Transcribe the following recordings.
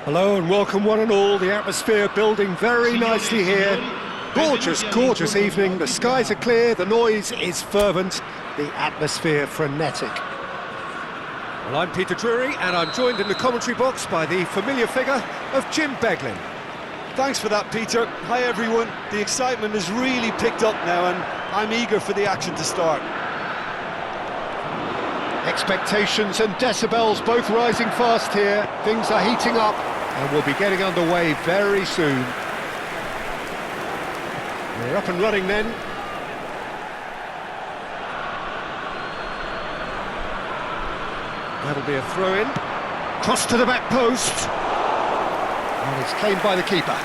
Hello and welcome one and all. The atmosphere building very nicely here. Gorgeous, gorgeous evening. The skies are clear, the noise is fervent, the atmosphere frenetic. Well, I'm Peter Drury and I'm joined in the commentary box by the familiar figure of Jim Beglin. Thanks for that, Peter. Hi everyone. The excitement has really picked up now and I'm eager for the action to start. Expectations and decibels both rising fast here. Things are heating up and we'll be getting underway very soon. We're up and running then. That'll be a throw-in. Cross to the back post. And it's claimed by the keeper.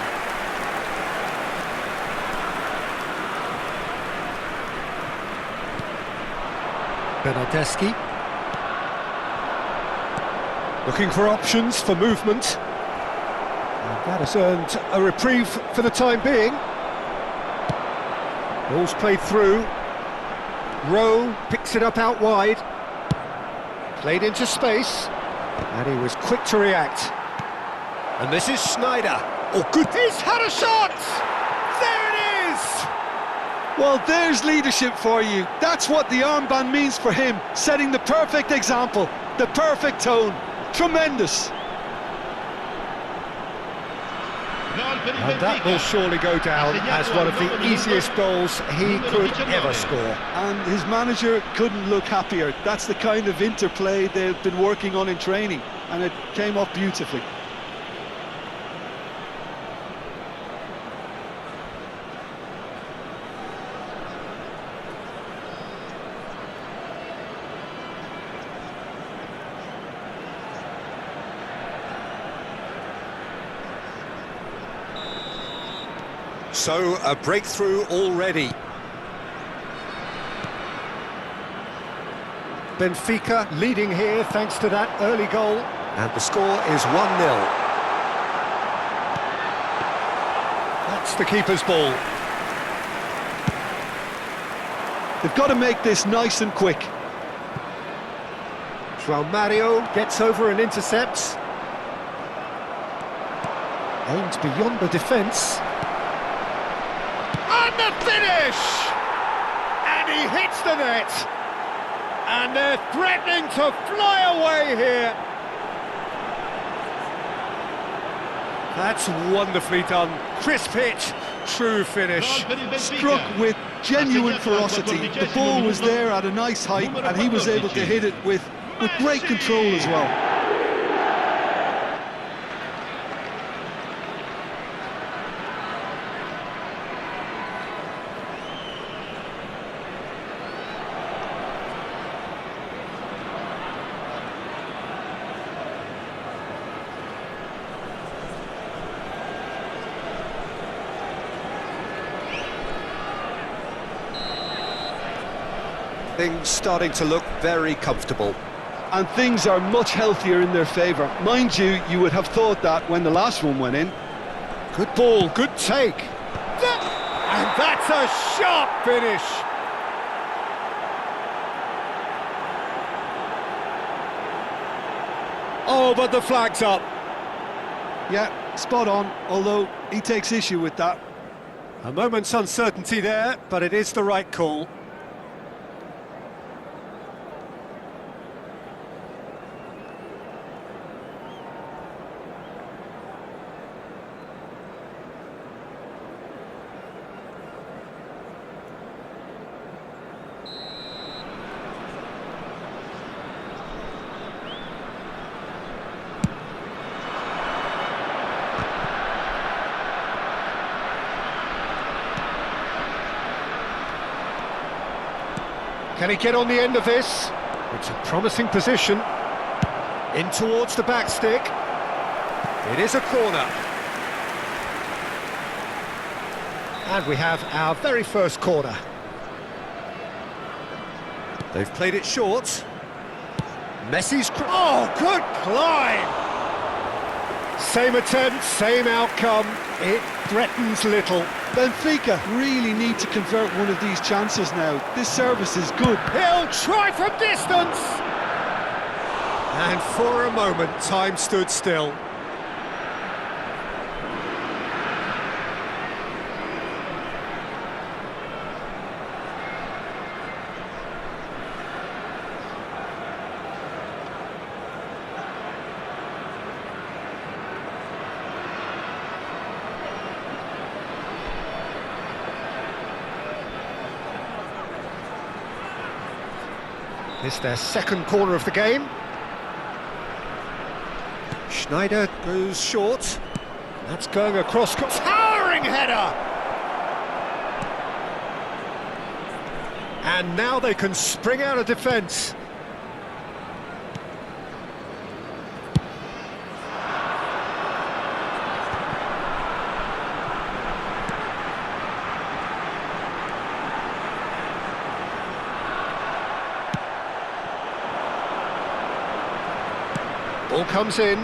Bernardeschi. Looking for options for movement. And that has earned a reprieve for the time being. Ball's played through. Rowe picks it up out wide. Played into space. And he was quick to react. And this is Snyder. Oh, good. He's had a shot! There it is! Well, there's leadership for you. That's what the armband means for him. Setting the perfect example, the perfect tone. Tremendous. And that will surely go down as one of the easiest goals he could ever score. And his manager couldn't look happier. That's the kind of interplay they've been working on in training, and it came off beautifully. So, a breakthrough already. Benfica leading here thanks to that early goal. And the score is 1-0. That's the keeper's ball. They've got to make this nice and quick. João Mario gets over and intercepts. Aims beyond the defence. And the finish! And he hits the net! And they're threatening to fly away here! That's wonderfully done. Crisp hit, true finish. Struck with genuine ferocity. The ball was there at a nice height and he was able to hit it with great control as well. Things starting to look very comfortable. And things are much healthier in their favour. Mind you, you would have thought that when the last one went in. Good ball, good take. And that's a sharp finish. Oh, but the flag's up. Yeah, spot on, although he takes issue with that. A moment's uncertainty there, but it is the right call. Can he get on the end of this? It's a promising position. In towards the back stick. It is a corner. And we have our very first corner. They've played it short. Messi's... Oh, good climb! Same attempt, same outcome. It threatens little. Benfica really need to convert one of these chances now. This service is good. He'll try from distance! And for a moment, time stood still. It's their second corner of the game. Schneider goes short. That's going across. Towering header! And now they can spring out of defence. Ball comes in.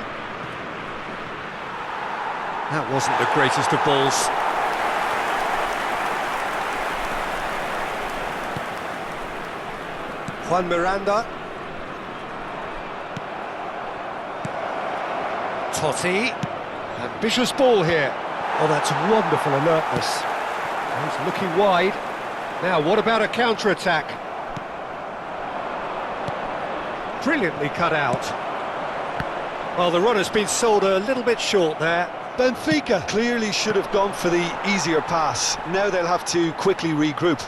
That wasn't the greatest of balls. Juan Miranda. Totti. Ambitious ball here. Oh, that's wonderful alertness. He's looking wide. Now, what about a counter-attack? Brilliantly cut out. Well, the run has been sold a little bit short there. Benfica clearly should have gone for the easier pass. Now they'll have to quickly regroup.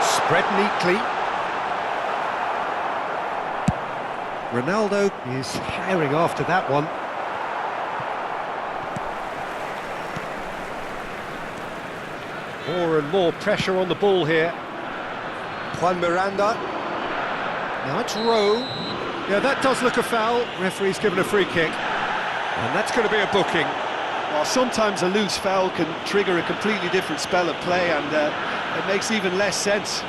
Spread neatly. Ronaldo is herring after that one. More and more pressure on the ball here. Juan Miranda. Now it's Rowe. Yeah, that does look a foul. Referee's given a free kick. And that's going to be a booking. Well, sometimes a loose foul can trigger a completely different spell of play, and it makes even less sense.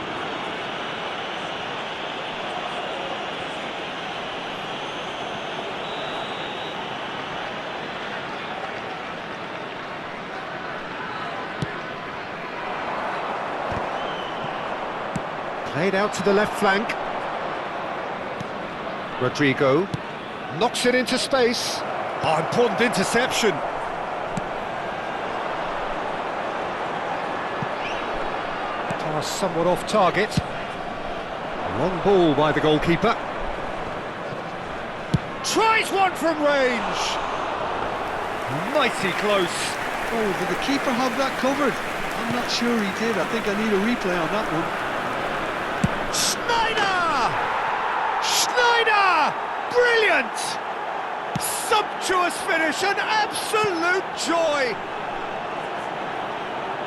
Played out to the left flank. Rodrigo knocks it into space. Oh, important interception. Pass somewhat off target. A long ball by the goalkeeper. Tries one from range. Mighty close. Oh, did the keeper have that covered? I'm not sure he did. I think I need a replay on that one. Schneider! Brilliant! Sumptuous finish, an absolute joy!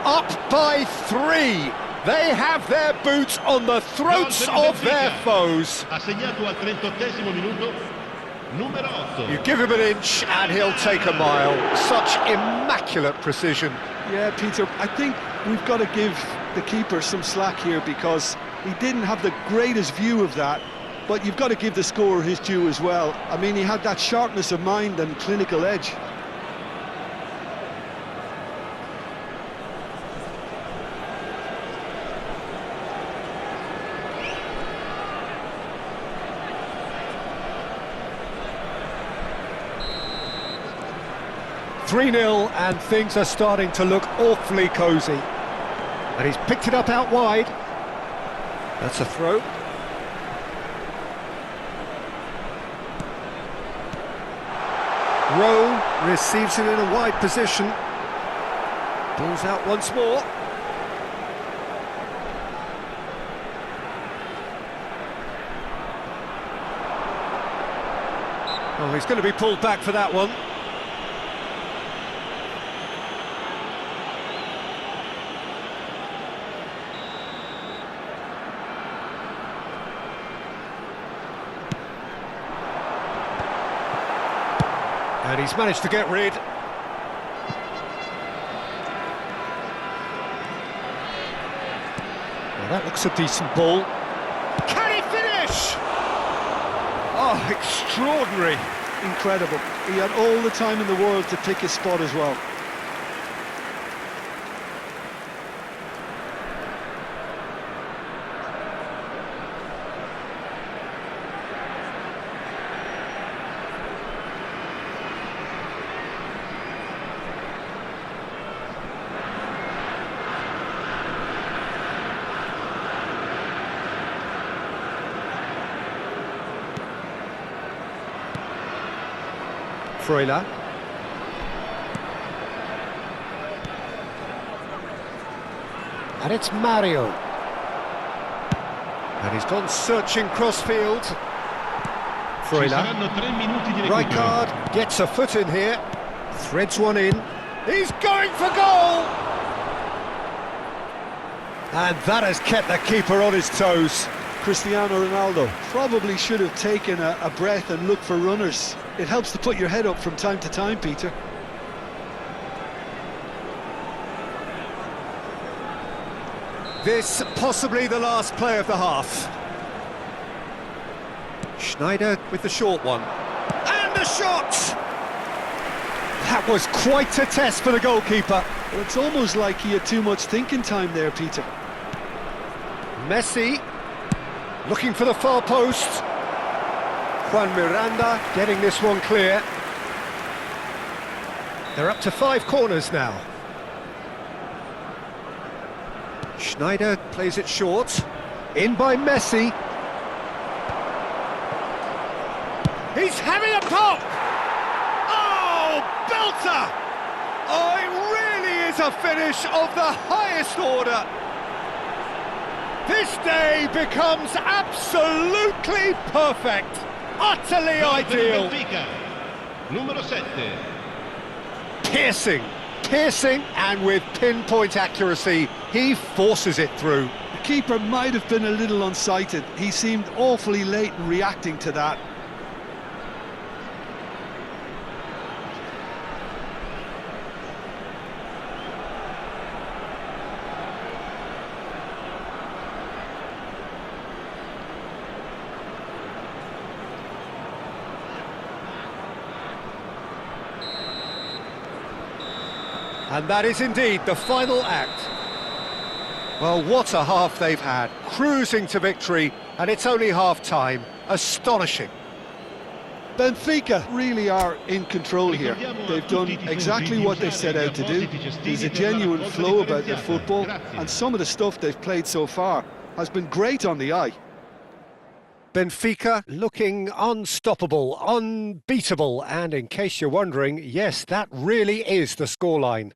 Up by 3. They have their boots on the throats of their foes. You give him an inch and he'll take a mile. Such immaculate precision. Yeah, Peter, I think we've got to give the keeper some slack here, because he didn't have the greatest view of that, but you've got to give the scorer his due as well. I mean, he had that sharpness of mind and clinical edge. "3-0 and things are starting to look awfully cosy. And he's picked it up out wide. That's a throw. Rowe receives it in a wide position. Ball's out once more. Oh, he's going to be pulled back for that one. And he's managed to get rid. Well, that looks a decent ball. Can he finish? Oh, extraordinary. Incredible. He had all the time in the world to pick his spot as well. Freuler. And it's Mario. And he's gone searching crossfield. Ci Freuler. saranno 3 minuti di recupero. Rijkaard gets a foot in here. Threads one in. He's going for goal! And that has kept the keeper on his toes. Cristiano Ronaldo probably should have taken a breath and looked for runners. It helps to put your head up from time to time, Peter. This possibly the last play of the half. Schneider with the short one. And the shot! That was quite a test for the goalkeeper. Well, it's almost like he had too much thinking time there, Peter. Messi looking for the far post. Juan Miranda getting this one clear. They're up to 5 corners now. Schneider plays it short. In by Messi. He's having a pop! Oh, belter! Oh, it really is a finish of the highest order. This day becomes absolutely perfect, utterly ideal. Benfica, numero 7. Piercing, and with pinpoint accuracy, he forces it through. The keeper might have been a little unsighted. He seemed awfully late in reacting to that. And that is indeed the final act. Well, what a half they've had, cruising to victory, and it's only half-time. Astonishing. Benfica really are in control here. They've done exactly what they set out to do. There's a genuine flow about their football, and some of the stuff they've played so far has been great on the eye. Benfica looking unstoppable, unbeatable, and in case you're wondering, yes, that really is the scoreline.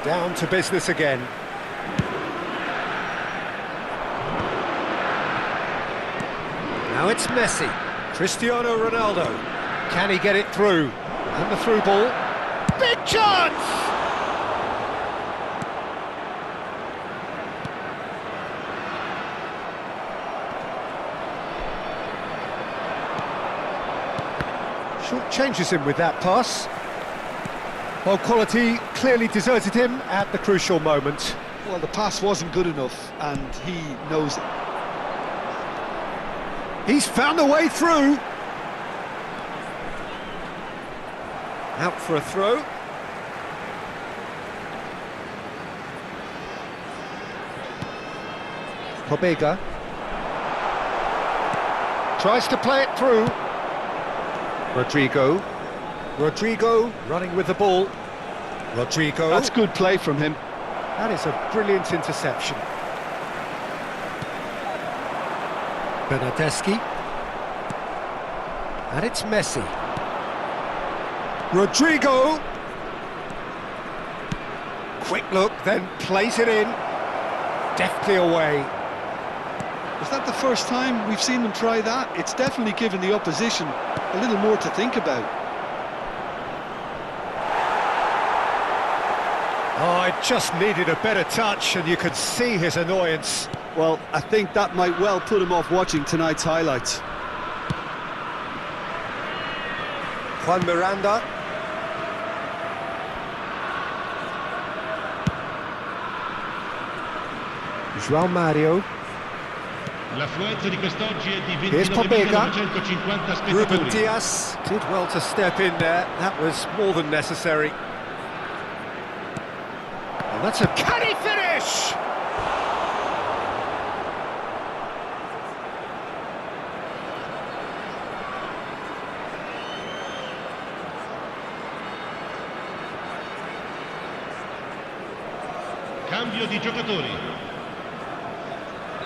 Down to business again. Now it's Messi. Cristiano Ronaldo. Can he get it through? And the through ball. Big chance! Short changes him with that pass. Well, quality clearly deserted him at the crucial moment. Well, the pass wasn't good enough, and he knows it. He's found a way through. Out for a throw. Pobega. Tries to play it through. Rodrigo running with the ball. Rodrigo. That's good play from him. That is a brilliant interception. Bernardeschi. And it's Messi. Rodrigo. Quick look, then plays it in. Deftly away. Is that the first time we've seen them try that? It's definitely given the opposition a little more to think about. Oh, it just needed a better touch, and you could see his annoyance. Well, I think that might well put him off watching tonight's highlights. Juan Miranda. João Mario. L'affluenza di quest'oggi è di Here's Pobega. 29.950 Ruben spettatori. Diaz did well to step in there. That was more than necessary. And that's a... Can he finish? Cambio di giocatori.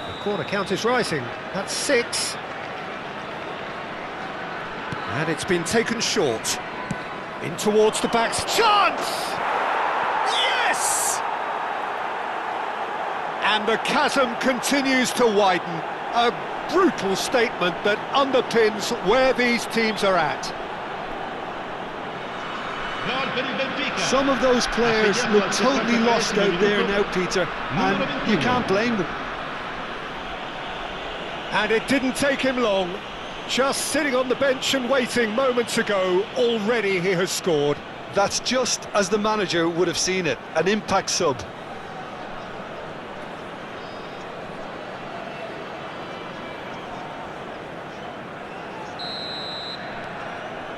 The corner count is rising. That's 6. And it's been taken short. In towards the back's chance! Yes! And the chasm continues to widen. A brutal statement that underpins where these teams are at. Gol per il Benfica. Some of those players look totally lost out there now, Peter, and you can't blame them. And it didn't take him long. Just sitting on the bench and waiting moments ago, already he has scored. That's just as the manager would have seen it, an impact sub.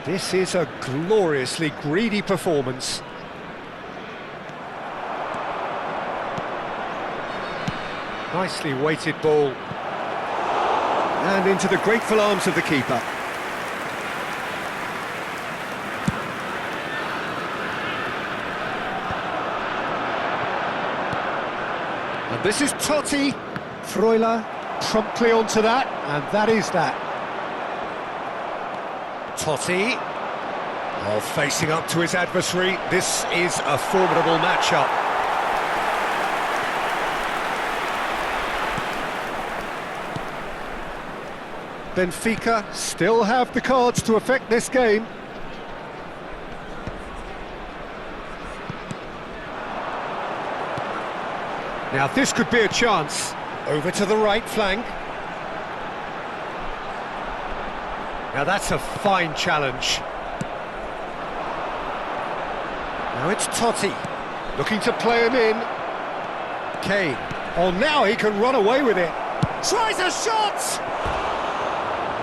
This is a gloriously greedy performance. Nicely weighted ball. And into the grateful arms of the keeper. And this is Totti. Freuler promptly onto that, and that is that. Totti, facing up to his adversary. This is a formidable matchup. Benfica still have the cards to affect this game. Now this could be a chance. Over to the right flank. Now that's a fine challenge. Now it's Totti, looking to play him in. Kane. Oh, now he can run away with it. Tries a shot!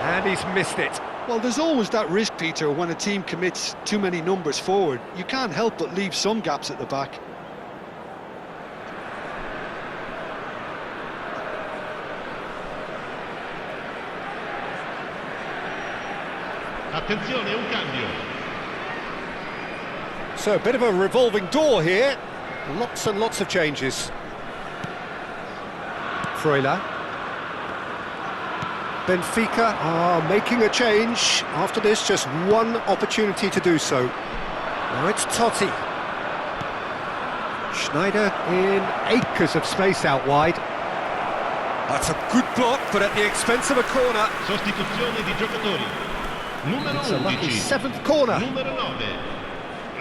And he's missed it. Well, there's always that risk, Peter, when a team commits too many numbers forward. You can't help but leave some gaps at the back. Attenzione, un cambio. So a bit of a revolving door here. Lots and lots of changes. Freuler. Benfica are making a change. After this, just one opportunity to do so. Now it's Totti. Schneider in acres of space out wide. That's a good block, but at the expense of a corner. Sostituzione di giocatori. Numero It's a lucky 11. seventh corner. Numero 9.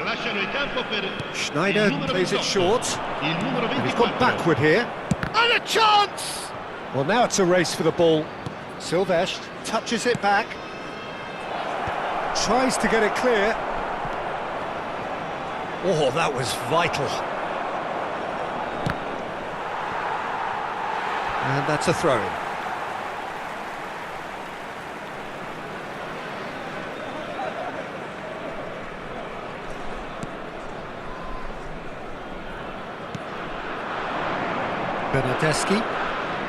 Lasciano il campo per Schneider il numero plays it 28. short. Il numero And he's 24. gone backward here. And a chance! Well, now it's a race for the ball. Silvestre touches it back. Tries to get it clear. Oh, that was vital. And that's a throw-in. Bernardeschi,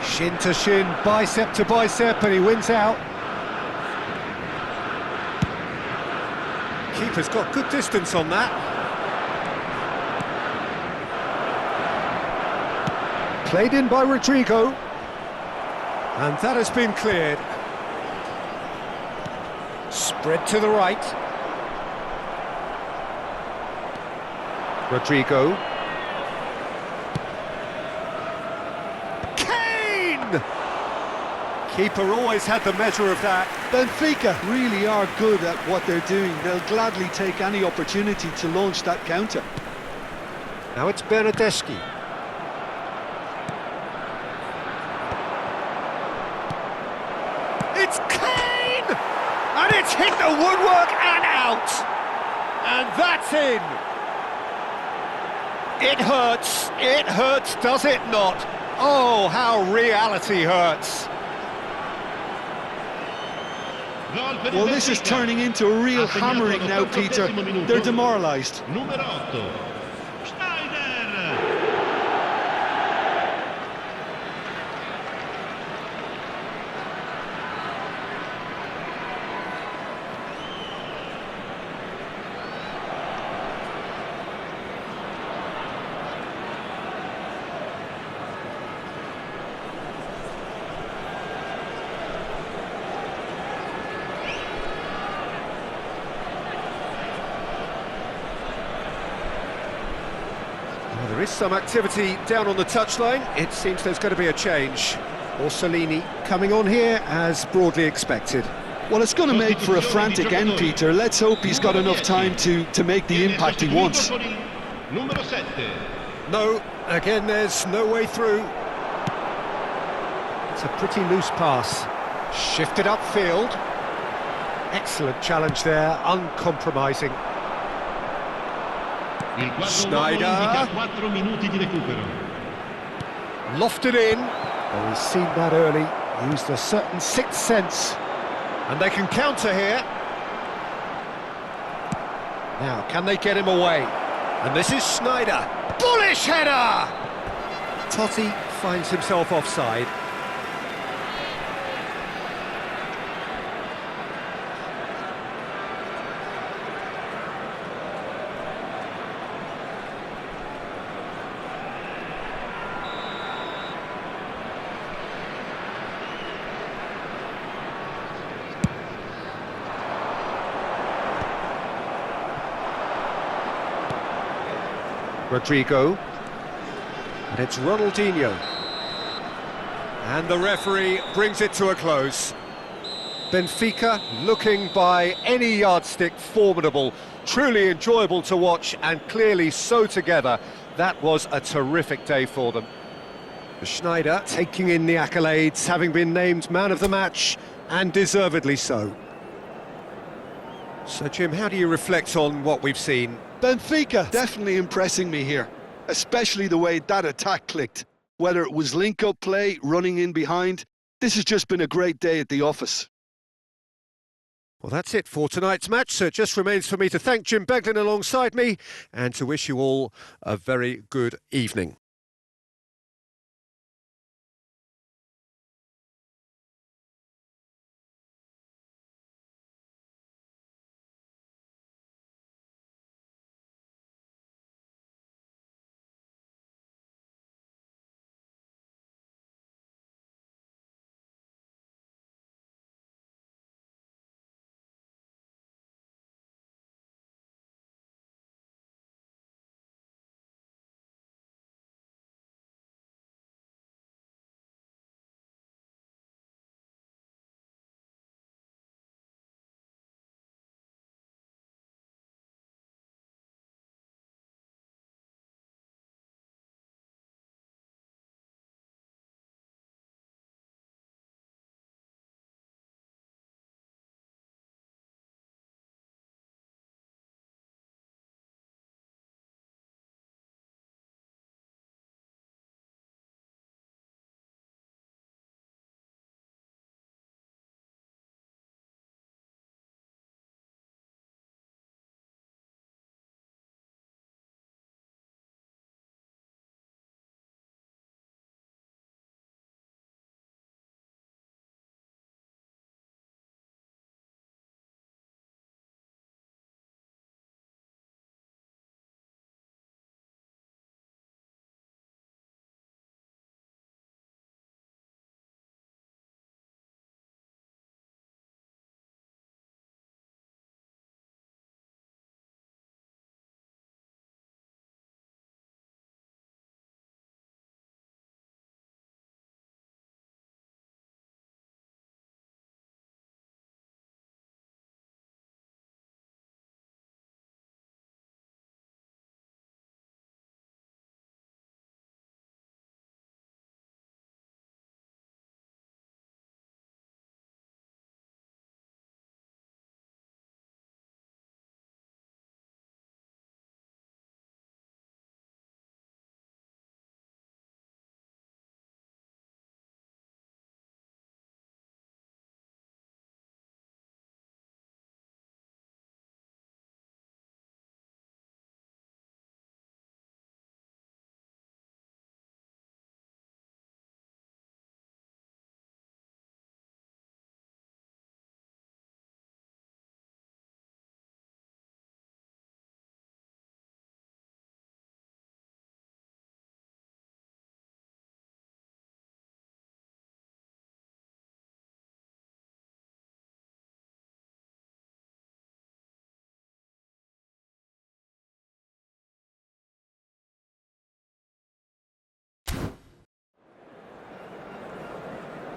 shin to shin, bicep to bicep, and he wins out. Keeper's got good distance on that. Played in by Rodrigo, and that has been cleared. Spread to the right. Rodrigo. Keeper always had the measure of that. Benfica really are good at what they're doing. They'll gladly take any opportunity to launch that counter. Now it's Bernardeschi. It's Kane! And it's hit the woodwork and out! And that's in! It hurts, does it not? Oh, how reality hurts. Well, this is turning into a real hammering now, Peter. They're demoralised. Numero 8. Schneider. Well, there is some activity down on the touchline. It seems there's going to be a change. Orsolini coming on here as broadly expected. Well, it's going to make for a frantic end, Peter. Let's hope he's got enough time to make the impact he wants. Numero 7. No, again there's no way through. It's a pretty loose pass. Shifted upfield. Excellent challenge there, uncompromising. Il quadro Schneider. indica 4 minuti di recupero. Lofted in. Well, he's seen that early, used a certain sixth sense. And they can counter here. Now, can they get him away? And this is Schneider. Bullish header! Totti finds himself offside. Rodrigo, and it's Ronaldinho, and the referee brings it to a close. Benfica looking by any yardstick formidable, truly enjoyable to watch, and clearly so together. That was a terrific day for them. Schneider taking in the accolades, having been named man of the match, and deservedly so. So Jim, how do you reflect on what we've seen? Benfica definitely impressing me here, especially the way that attack clicked. Whether it was link-up play, running in behind, this has just been a great day at the office. Well, that's it for tonight's match, so it just remains for me to thank Jim Beglin alongside me and to wish you all a very good evening.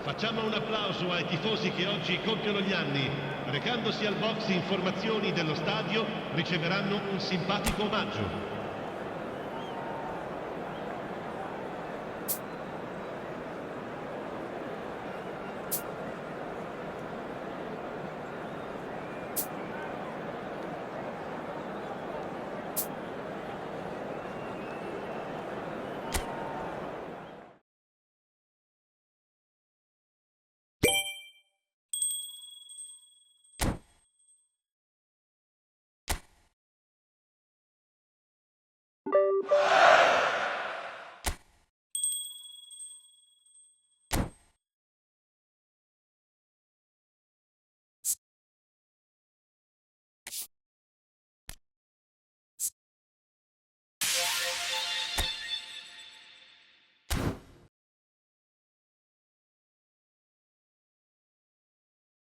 Facciamo un applauso ai tifosi che oggi compiono gli anni. Recandosi al box informazioni dello stadio, riceveranno un simpatico omaggio.